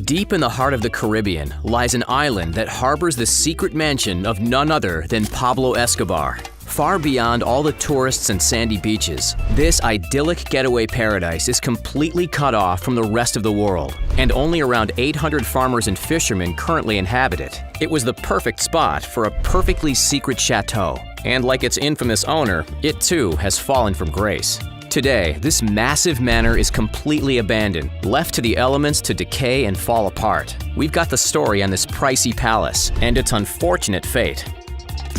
Deep in the heart of the Caribbean lies an island that harbors the secret mansion of none other than Pablo Escobar. Far beyond all the tourists and sandy beaches, this idyllic getaway paradise is completely cut off from the rest of the world, and only around 800 farmers and fishermen currently inhabit it. It was the perfect spot for a perfectly secret chateau, and like its infamous owner, it too has fallen from grace. Today, this massive manor is completely abandoned, left to the elements to decay and fall apart. We've got the story on this pricey palace and its unfortunate fate.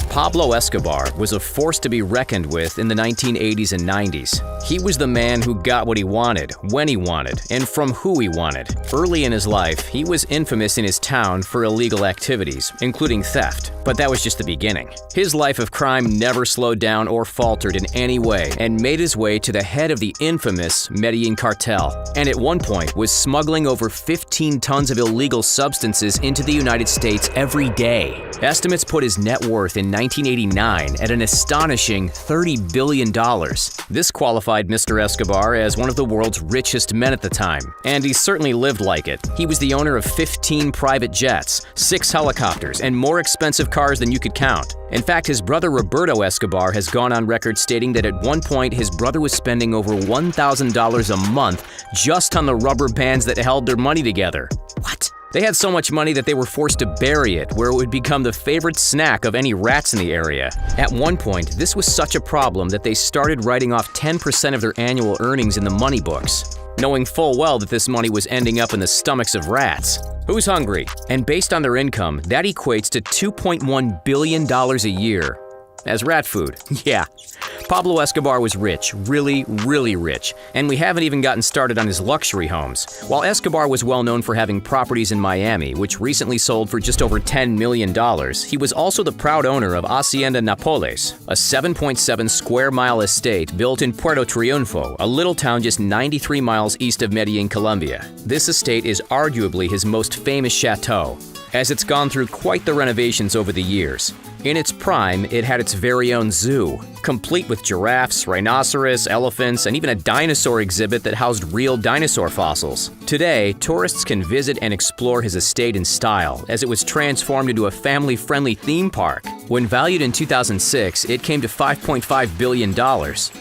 Pablo Escobar was a force to be reckoned with in the 1980s and 90s. He was the man who got what he wanted, when he wanted, and from who he wanted. Early in his life, he was infamous in his town for illegal activities, including theft, but that was just the beginning. His life of crime never slowed down or faltered in any way, and made his way to the head of the infamous Medellin cartel, and at one point was smuggling over 15 tons of illegal substances into the United States every day. Estimates put his net worth in 1989 at an astonishing $30 billion. This qualified Mr. Escobar as one of the world's richest men at the time, and he certainly lived like it. He was the owner of 15 private jets, 6 helicopters, and more expensive cars than you could count. In fact, his brother Roberto Escobar has gone on record stating that at one point his brother was spending over $1,000 a month just on the rubber bands that held their money together. What? They had so much money that they were forced to bury it, where it would become the favorite snack of any rats in the area. At one point, this was such a problem that they started writing off 10% of their annual earnings in the money books, knowing full well that this money was ending up in the stomachs of rats. Who's hungry? And based on their income, that equates to $2.1 billion a year. As rat food. Yeah. Pablo Escobar was rich, really, really rich, and we haven't even gotten started on his luxury homes. While Escobar was well known for having properties in Miami, which recently sold for just over $10 million, he was also the proud owner of Hacienda Nápoles, a 7.7 square mile estate built in Puerto Triunfo, a little town just 93 miles east of Medellin, Colombia. This estate is arguably his most famous chateau, as it's gone through quite the renovations over the years. In its prime, it had its very own zoo, complete with giraffes, rhinoceros, elephants, and even a dinosaur exhibit that housed real dinosaur fossils. Today, tourists can visit and explore his estate in style, as it was transformed into a family-friendly theme park. When valued in 2006, it came to $5.5 billion.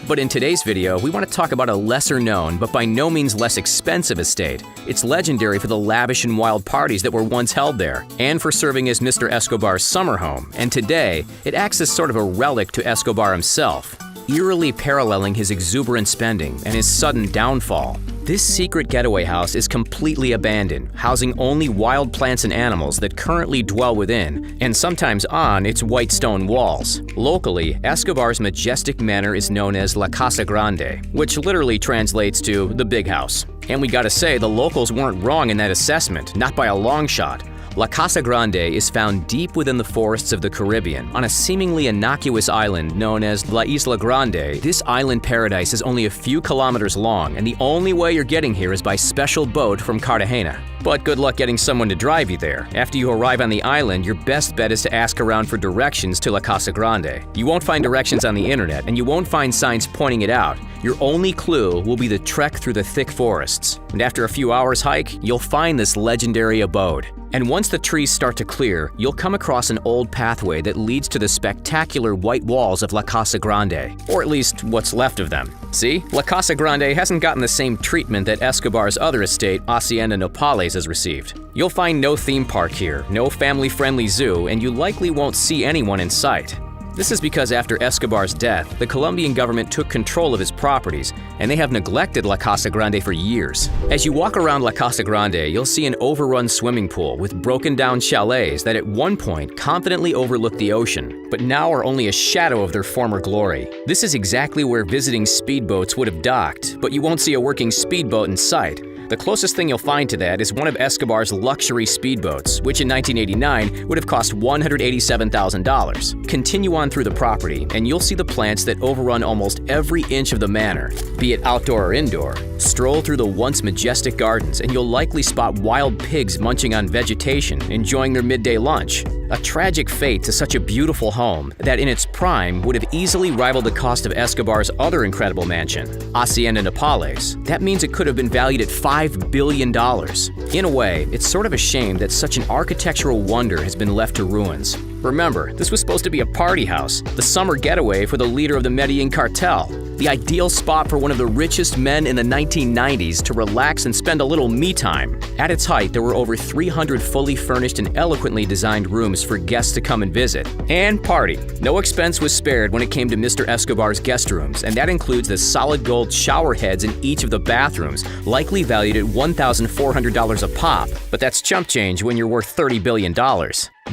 But in today's video, we want to talk about a lesser-known, but by no means less expensive estate. It's legendary for the lavish and wild parties that were once held there, and for serving as Mr. Escobar's summer home. And today, it acts as sort of a relic to Escobar himself, eerily paralleling his exuberant spending and his sudden downfall. This secret getaway house is completely abandoned, housing only wild plants and animals that currently dwell within, and sometimes on, its white stone walls. Locally, Escobar's majestic manor is known as La Casa Grande, which literally translates to the big house. And we gotta say, the locals weren't wrong in that assessment, not by a long shot. La Casa Grande is found deep within the forests of the Caribbean, on a seemingly innocuous island known as La Isla Grande. This island paradise is only a few kilometers long, and the only way you're getting here is by special boat from Cartagena. But good luck getting someone to drive you there. After you arrive on the island, your best bet is to ask around for directions to La Casa Grande. You won't find directions on the internet, and you won't find signs pointing it out. Your only clue will be the trek through the thick forests. And after a few hours hike, you'll find this legendary abode. And once the trees start to clear, you'll come across an old pathway that leads to the spectacular white walls of La Casa Grande, or at least what's left of them. See, La Casa Grande hasn't gotten the same treatment that Escobar's other estate, Hacienda Nápoles, has received. You'll find no theme park here, no family-friendly zoo, and you likely won't see anyone in sight. This is because after Escobar's death, the Colombian government took control of his properties, and they have neglected La Casa Grande for years. As you walk around La Casa Grande, you'll see an overrun swimming pool with broken-down chalets that at one point confidently overlooked the ocean, but now are only a shadow of their former glory. This is exactly where visiting speedboats would have docked, but you won't see a working speedboat in sight. The closest thing you'll find to that is one of Escobar's luxury speedboats, which in 1989 would have cost $187,000. Continue on through the property, and you'll see the plants that overrun almost every inch of the manor, be it outdoor or indoor. Stroll through the once majestic gardens, and you'll likely spot wild pigs munching on vegetation, enjoying their midday lunch. A tragic fate to such a beautiful home that in its prime would have easily rivaled the cost of Escobar's other incredible mansion, Hacienda Nápoles. That means it could have been valued at $5 $5 billion. In a way, it's sort of a shame that such an architectural wonder has been left to ruins. Remember, this was supposed to be a party house, the summer getaway for the leader of the Medellin cartel, the ideal spot for one of the richest men in the 1990s to relax and spend a little me time. At its height, there were over 300 fully furnished and eloquently designed rooms for guests to come and visit and party. No expense was spared when it came to Mr. Escobar's guest rooms, and that includes the solid gold shower heads in each of the bathrooms, likely valued at $1,400 a pop. But that's chump change when you're worth $30 billion.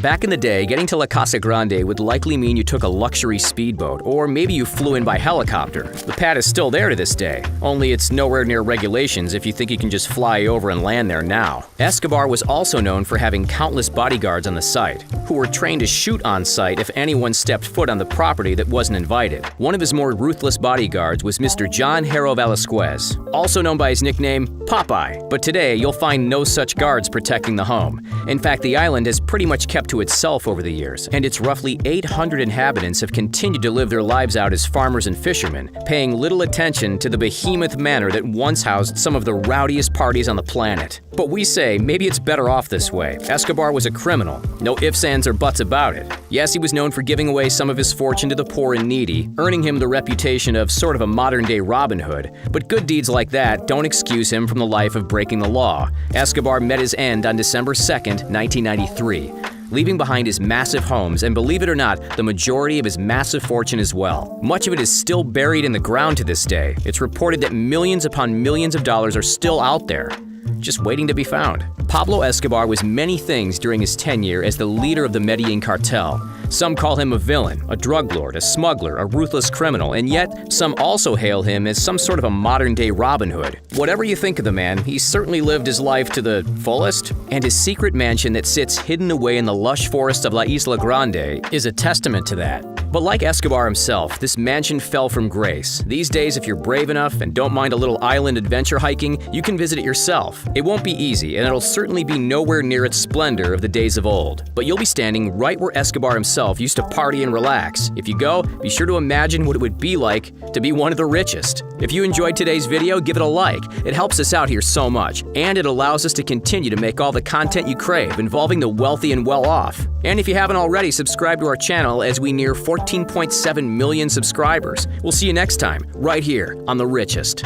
Back in the day, getting to La Casa Grande would likely mean you took a luxury speedboat, or maybe you flew in by helicopter. The pad is still there to this day, only it's nowhere near regulations if you think you can just fly over and land there now. Escobar was also known for having countless bodyguards on the site, who were trained to shoot on sight if anyone stepped foot on the property that wasn't invited. One of his more ruthless bodyguards was Mr. John Haro Velasquez, also known by his nickname Popeye, but today you'll find no such guards protecting the home. In fact, the island has pretty much kept to itself over the years, and its roughly 800 inhabitants have continued to live their lives out as farmers and fishermen, paying little attention to the behemoth manor that once housed some of the rowdiest parties on the planet. But we say maybe it's better off this way. Escobar was a criminal. No ifs, ands, or buts about it. Yes, he was known for giving away some of his fortune to the poor and needy, earning him the reputation of sort of a modern-day Robin Hood. But good deeds like that don't excuse him from the life of breaking the law. Escobar met his end on December 2nd, 1993. Leaving behind his massive homes and, believe it or not, the majority of his massive fortune as well. Much of it is still buried in the ground to this day. It's reported that millions upon millions of dollars are still out there, just waiting to be found. Pablo Escobar was many things during his tenure as the leader of the Medellin cartel. Some call him a villain, a drug lord, a smuggler, a ruthless criminal, and yet some also hail him as some sort of a modern-day Robin Hood. Whatever you think of the man, he certainly lived his life to the fullest, and his secret mansion that sits hidden away in the lush forest of La Isla Grande is a testament to that. But like Escobar himself, this mansion fell from grace. These days, if you're brave enough and don't mind a little island adventure hiking, you can visit it yourself. It won't be easy, and it'll certainly be nowhere near its splendor of the days of old. But you'll be standing right where Escobar himself used to party and relax. If you go, be sure to imagine what it would be like to be one of the richest. If you enjoyed today's video, give it a like. It helps us out here so much, and it allows us to continue to make all the content you crave involving the wealthy and well-off. And if you haven't already, subscribe to our channel as we near 14.7 million subscribers. We'll see you next time, right here on The Richest.